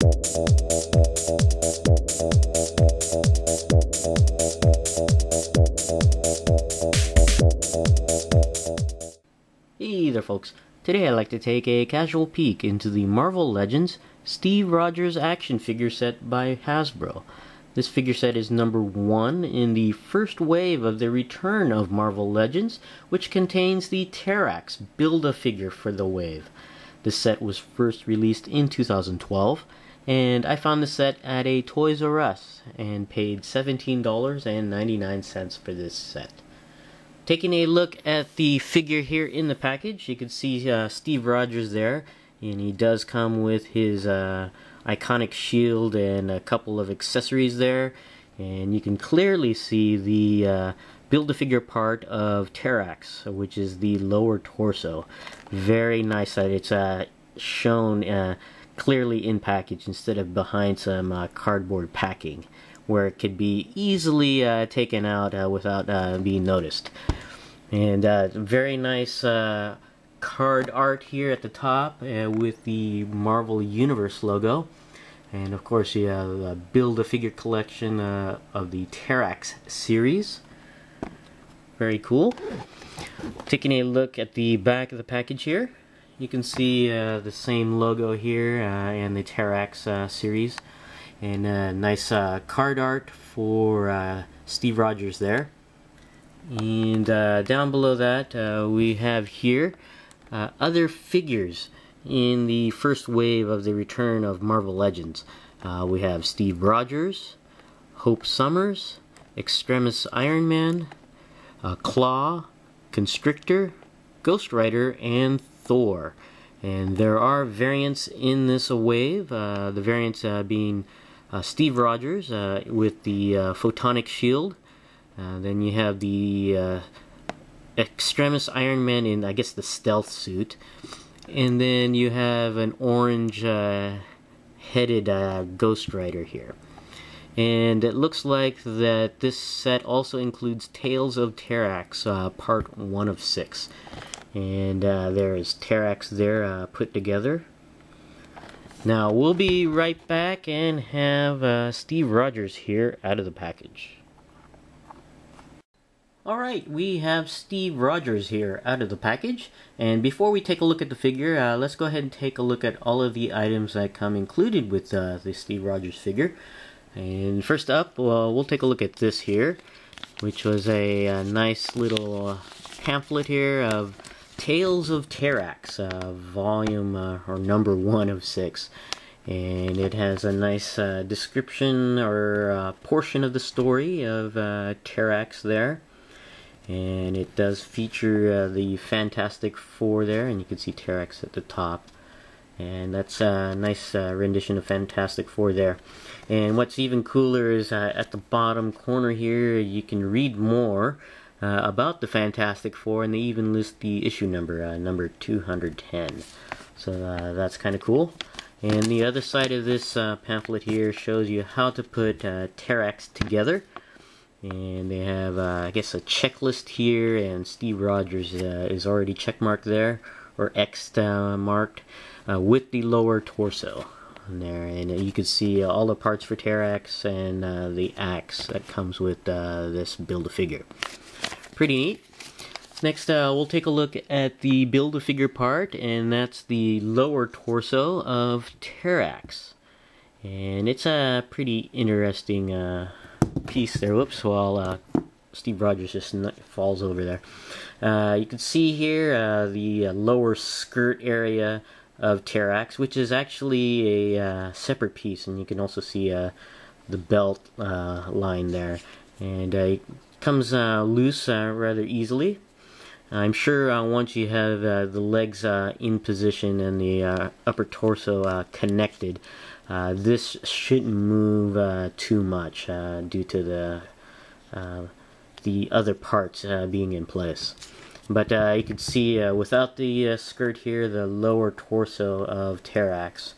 Hey there folks, today I'd like to take a casual peek into the Marvel Legends Steve Rogers action figure set by Hasbro. This figure set is number 1 in the first wave of the return of Marvel Legends, which contains the Terrax Build-A-Figure for the wave. This set was first released in 2012, and I found the set at a Toys R Us and paid $17.99 for this set. Taking a look at the figure here in the package, you can see Steve Rogers there, and he does come with his iconic shield and a couple of accessories there, and you can clearly see the Build-A-Figure part of Terrax, which is the lower torso. Very nice that it's shown clearly in package instead of behind some cardboard packing, where it could be easily taken out without being noticed. And very nice card art here at the top with the Marvel Universe logo. And of course you have a Build-A-Figure collection of the Terrax series. Very cool. Taking a look at the back of the package here, you can see the same logo here and the Terrax series. And nice card art for Steve Rogers there. And down below that we have here other figures in the first wave of the return of Marvel Legends. We have Steve Rogers, Hope Summers, Extremis Iron Man, Claw, Constrictor, Ghost Rider, and Thor. And there are variants in this wave, the variants being Steve Rogers with the photonic shield. Then you have the Extremis Iron Man in, I guess, the stealth suit. And then you have an orange headed Ghost Rider here. And it looks like that this set also includes Tales of Terrax, part 1 of 6. And there is Terrax there put together. Now we'll be right back and have Steve Rogers here out of the package. Alright, we have Steve Rogers here out of the package, and before we take a look at the figure, let's go ahead and take a look at all of the items that come included with the Steve Rogers figure. And first up, we'll take a look at this here, which was a nice little pamphlet here of Tales of Terrax, volume or number 1 of 6. And it has a nice description or portion of the story of Terrax there. And it does feature the Fantastic Four there, and you can see Terrax at the top. And that's a nice rendition of Fantastic Four there. And what's even cooler is at the bottom corner here, you can read more about the Fantastic Four, and they even list the issue number, number 210. So that's kind of cool. And the other side of this pamphlet here shows you how to put Terrax together. And they have, I guess, a checklist here, and Steve Rogers is already checkmarked there, or X'd marked, with the lower torso there. And you can see all the parts for Terrax and the axe that comes with this Build-A-Figure. Pretty neat. Next, we'll take a look at the Build-A-Figure part, and that's the lower torso of Terrax. And it's a pretty interesting piece there. Whoops, while Steve Rogers just falls over there. You can see here the lower skirt area of Terrax, which is actually a separate piece, and you can also see the belt line there. And it comes loose rather easily. I'm sure once you have the legs in position and the upper torso connected, this shouldn't move too much due to the other parts being in place. But you can see without the skirt here, the lower torso of Terrax.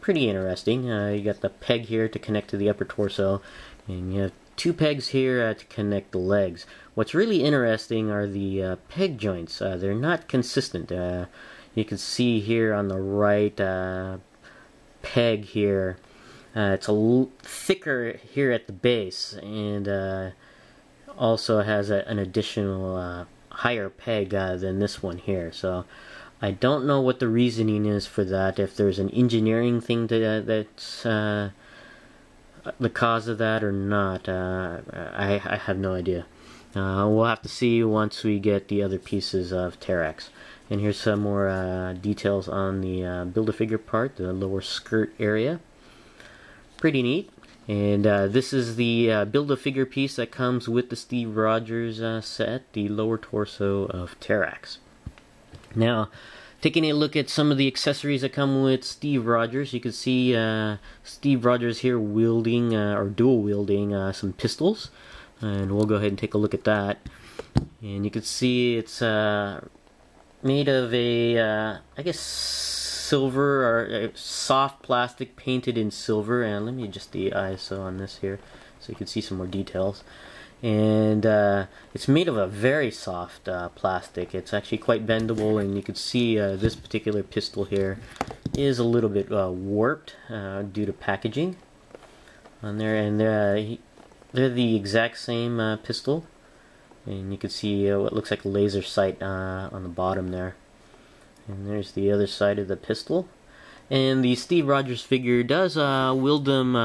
Pretty interesting. You got the peg here to connect to the upper torso, and you have 2 pegs here to connect the legs. What's really interesting are the peg joints. They're not consistent. You can see here on the right peg here. It's a thicker here at the base, and also has an additional higher peg than this one here. So I don't know what the reasoning is for that, if there's an engineering thing that's the cause of that or not. I have no idea. We'll have to see once we get the other pieces of Terrax. And here's some more details on the Build-A-Figure part, the lower skirt area. Pretty neat. And this is the Build-A-Figure piece that comes with the Steve Rogers set, the lower torso of Terrax. Now, taking a look at some of the accessories that come with Steve Rogers, you can see Steve Rogers here wielding, or dual wielding, some pistols. And we'll go ahead and take a look at that. And you can see it's made of a, I guess, silver or soft plastic painted in silver. And let me adjust the ISO on this here so you can see some more details. And it's made of a very soft plastic. It's actually quite bendable, and you can see this particular pistol here is a little bit warped due to packaging on there. And they're the exact same pistol, and you can see what looks like a laser sight on the bottom there. And there's the other side of the pistol. And the Steve Rogers figure does wield them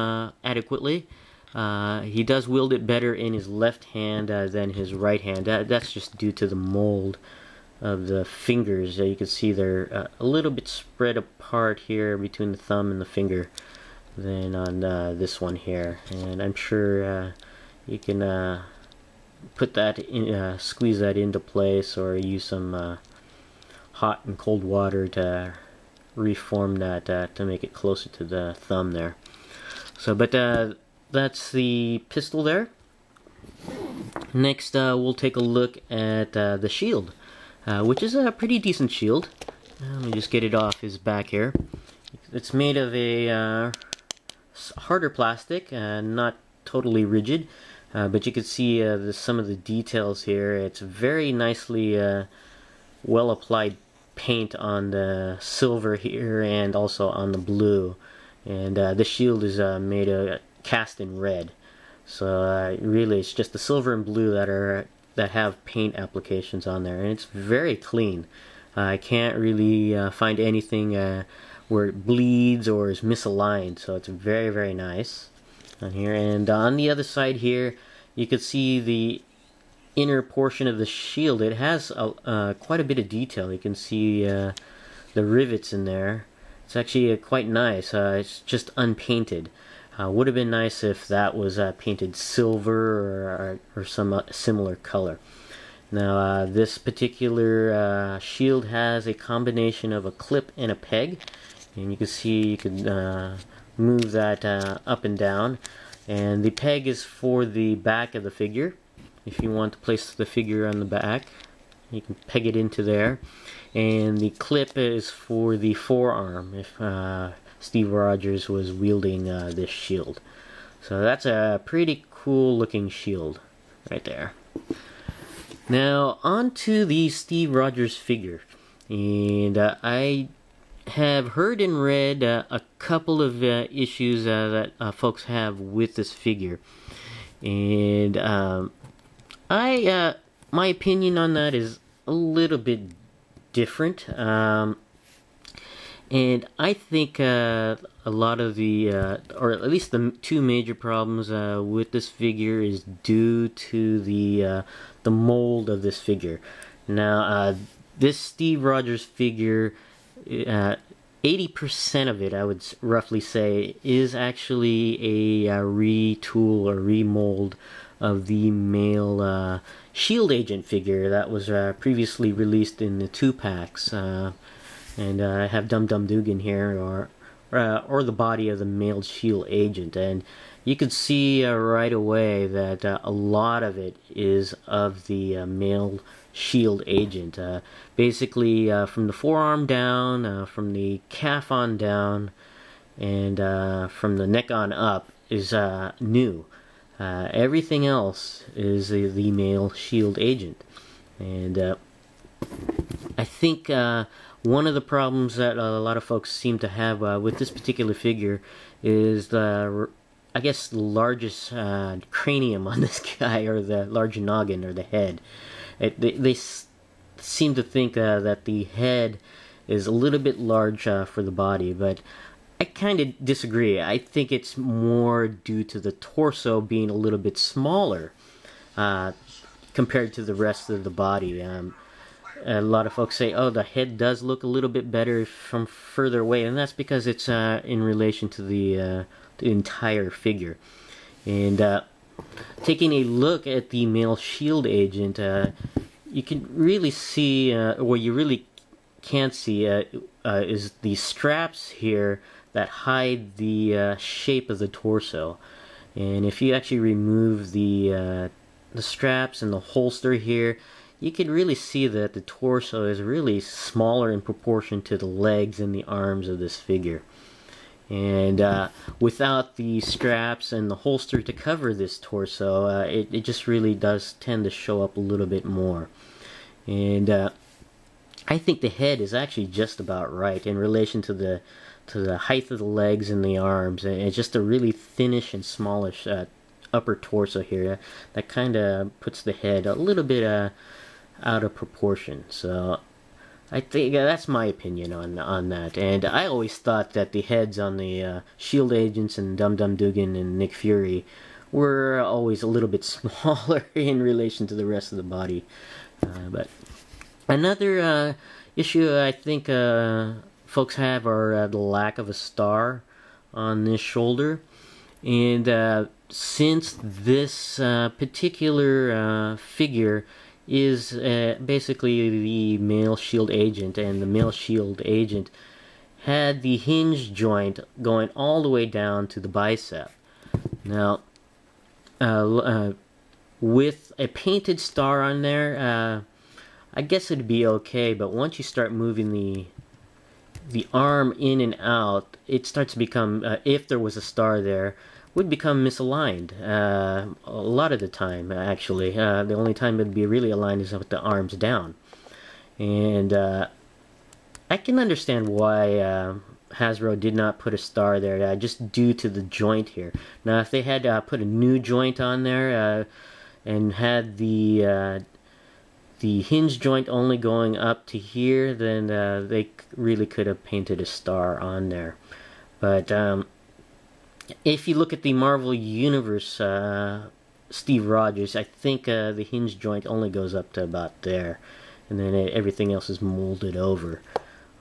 adequately. He does wield it better in his left hand than his right hand. That's just due to the mold of the fingers. You can see they're a little bit spread apart here between the thumb and the finger than on this one here. And I'm sure you can put that in, squeeze that into place, or use some hot and cold water to reform that to make it closer to the thumb there. So, but that's the pistol there. Next, we'll take a look at the shield, which is a pretty decent shield. Let me just get it off his back here. It's made of a harder plastic, not totally rigid, but you can see some of the details here. It's very nicely well applied paint on the silver here and also on the blue. And the shield is made of cast in red, so really it's just the silver and blue that have paint applications on there, and it's very clean. I can't really find anything where it bleeds or is misaligned, so it's very, very nice on here. And on the other side here, you can see the inner portion of the shield. It has quite a bit of detail. You can see the rivets in there. It's actually quite nice. It's just unpainted. Would have been nice if that was painted silver or some similar color. Now this particular shield has a combination of a clip and a peg, and you can see you can move that up and down. And the peg is for the back of the figure. If you want to place the figure on the back, you can peg it into there. And the clip is for the forearm if Steve Rogers was wielding this shield. So that's a pretty cool looking shield right there. Now on to the Steve Rogers figure. And I have heard and read a couple of issues that folks have with this figure. And my opinion on that is a little bit different. And I think a lot of the, or at least the two major problems with this figure is due to the mold of this figure. Now, this Steve Rogers figure, 80% of it, I would roughly say, is actually a retool or remold of the male Shield Agent figure that was previously released in the 2-packs. And I have Dum Dum Dugan here, or the body of the male Shield Agent, and you can see right away that a lot of it is of the male Shield Agent. Basically, from the forearm down, from the calf on down, and from the neck on up is new. Everything else is the male Shield Agent, and I think one of the problems that a lot of folks seem to have with this particular figure is the, I guess, the largest cranium on this guy, or the large noggin, or the head. They seem to think that the head is a little bit large for the body, but I kind of disagree. I think it's more due to the torso being a little bit smaller compared to the rest of the body. A lot of folks say, oh, the head does look a little bit better from further away, and that's because it's in relation to the entire figure. And taking a look at the male shield agent, you can really see, or you really can't see, is the straps here that hide the shape of the torso. And if you actually remove the straps and the holster here, you can really see that the torso is really smaller in proportion to the legs and the arms of this figure. And without the straps and the holster to cover this torso, it just really does tend to show up a little bit more. And I think the head is actually just about right in relation to the height of the legs and the arms. And it's just a really thinnish and smallish upper torso here that kind of puts the head a little bit out of proportion. So I think that's my opinion on that. And I always thought that the heads on the Shield agents and Dum Dum Dugan and Nick Fury were always a little bit smaller in relation to the rest of the body. But another issue I think folks have are the lack of a star on this shoulder. And since this particular figure is basically the male shield agent, and the male shield agent had the hinge joint going all the way down to the bicep. Now, with a painted star on there, I guess it'd be okay, but once you start moving the arm in and out, it starts to become, if there was a star there, would become misaligned a lot of the time, actually. The only time it would be really aligned is with the arms down. And I can understand why Hasbro did not put a star there, just due to the joint here. Now, if they had put a new joint on there and had the hinge joint only going up to here, then they really could have painted a star on there. But if you look at the Marvel Universe Steve Rogers, I think the hinge joint only goes up to about there, and then everything else is molded over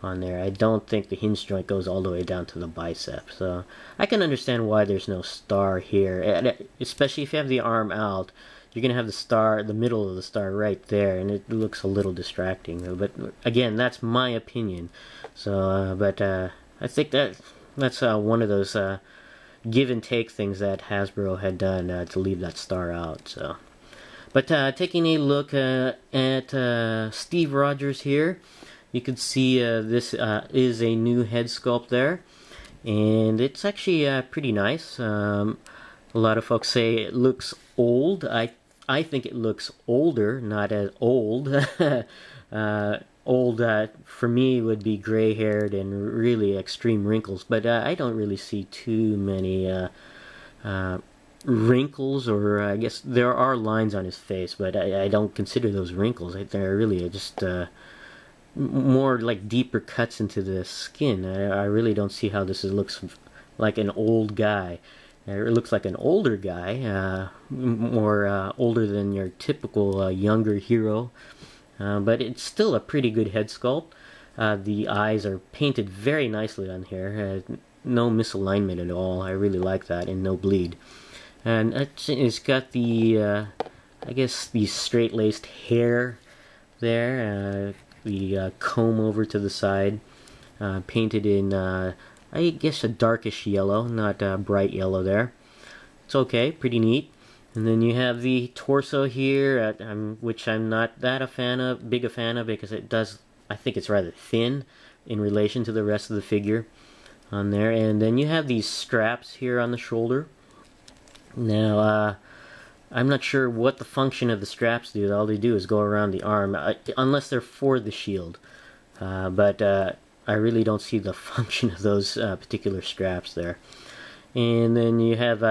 on there. I don't think the hinge joint goes all the way down to the bicep, so I can understand why there's no star here. And especially if you have the arm out, you're gonna have the star, the middle of the star right there, and it looks a little distracting. But again, that's my opinion. So, I think that's one of those give and take things that Hasbro had done to leave that star out. So, but taking a look at Steve Rogers here, you can see this is a new head sculpt there, and it's actually pretty nice. A lot of folks say it looks old. I think it looks older, not as old. Old for me would be gray-haired and really extreme wrinkles, but I don't really see too many wrinkles, or I guess there are lines on his face, but I don't consider those wrinkles. They're really just more like deeper cuts into the skin. I really don't see how this looks like an old guy. It looks like an older guy, more older than your typical younger hero. But it's still a pretty good head sculpt. The eyes are painted very nicely on here. No misalignment at all. I really like that, and no bleed. And it's got the, I guess, the straight-laced hair there. The comb over to the side. Painted in, I guess, a darkish yellow, not bright yellow there. It's okay, pretty neat. And then you have the torso here, which I'm not that big a fan of, because it does, I think it's rather thin in relation to the rest of the figure on there. And then you have these straps here on the shoulder. Now, I'm not sure what the function of the straps do. All they do is go around the arm, unless they're for the shield. but I really don't see the function of those particular straps there. And then you have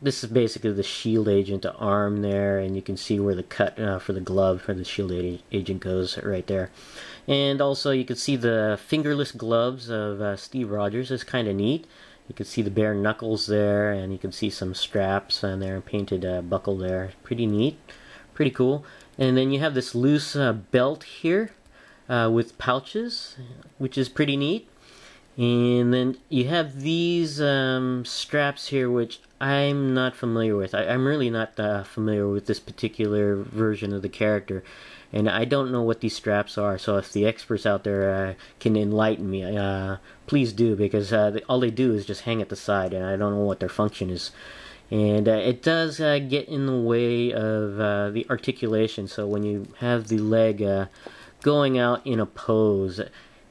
this is basically the shield agent arm there, and you can see where the cut for the glove for the shield agent goes right there. And also you can see the fingerless gloves of Steve Rogers. Is kind of neat. You can see the bare knuckles there, and you can see some straps on there, painted buckle there. Pretty neat, pretty cool. And then you have this loose belt here with pouches, which is pretty neat. And then you have these straps here, which I'm not familiar with. I'm really not familiar with this particular version of the character, and I don't know what these straps are. So if the experts out there can enlighten me, please do, because all they do is just hang at the side, and I don't know what their function is. And it does get in the way of the articulation. So when you have the leg going out in a pose,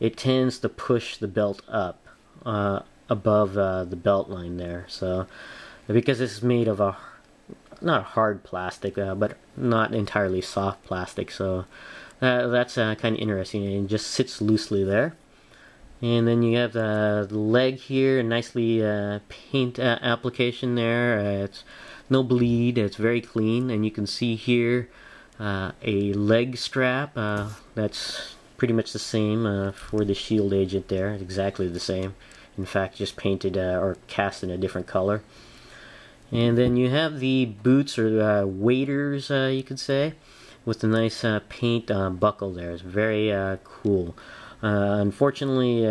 it tends to push the belt up above the belt line there. So because it's made of not hard plastic, but not entirely soft plastic, so that's kind of interesting. It just sits loosely there. And then you have the leg here, nicely paint application there. It's no bleed, it's very clean, and you can see here a leg strap that's pretty much the same for the shield agent there, exactly the same. In fact, just painted or cast in a different color. And then you have the boots or waders, you could say, with the nice paint buckle there. It's very cool. Unfortunately,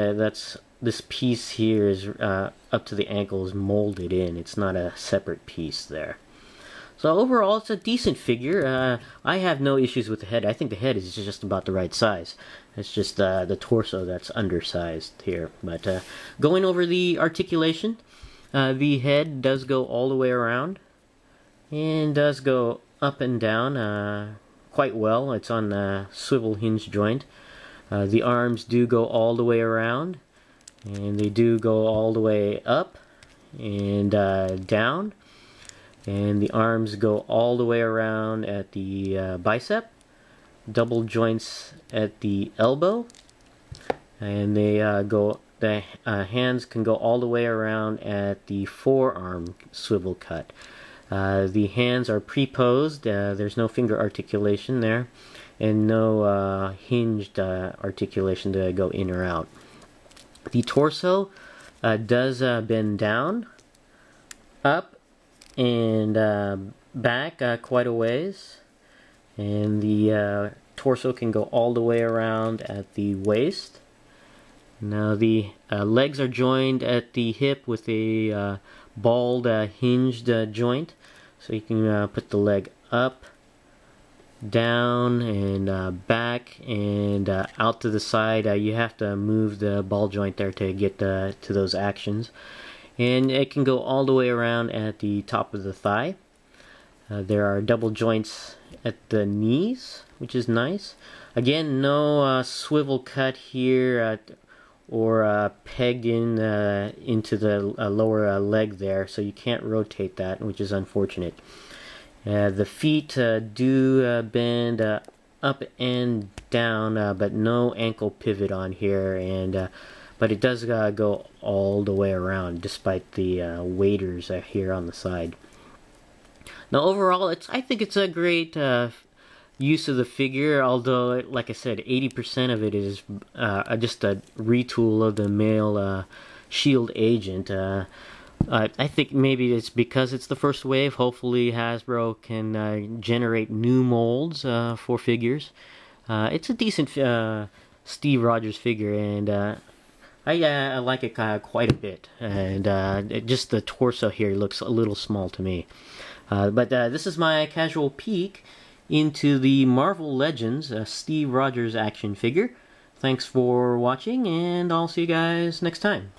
this piece here is up to the ankle is molded in. It's not a separate piece there. So overall, it's a decent figure. I have no issues with the head. I think the head is just about the right size. It's just the torso that's undersized here. But going over the articulation, the head does go all the way around and does go up and down quite well. It's on the swivel hinge joint. The arms do go all the way around, and they do go all the way up and down. And the arms go all the way around at the bicep, double joints at the elbow, and they the hands can go all the way around at the forearm swivel cut. The hands are pre-posed, there's no finger articulation there, and no hinged articulation to go in or out. The torso does bend down, up, and back quite a ways, and the torso can go all the way around at the waist. Now the legs are joined at the hip with a balled hinged joint, so you can put the leg up, down, and back, and out to the side. You have to move the ball joint there to get to those actions. And it can go all the way around at the top of the thigh. There are double joints at the knees, which is nice. Again, no swivel cut here or pegged in into the lower leg there, so you can't rotate that, which is unfortunate. The feet do bend up and down, but no ankle pivot on here, and but it does go all the way around, despite the waders here on the side. Now overall, I think it's a great use of the figure, although, like I said, 80% of it is just a retool of the male shield agent. I think maybe it's because it's the first wave. Hopefully Hasbro can generate new molds for figures. It's a decent Steve Rogers figure, and I like it quite a bit, and just the torso here looks a little small to me. But this is my casual peek into the Marvel Legends Steve Rogers action figure. Thanks for watching, and I'll see you guys next time.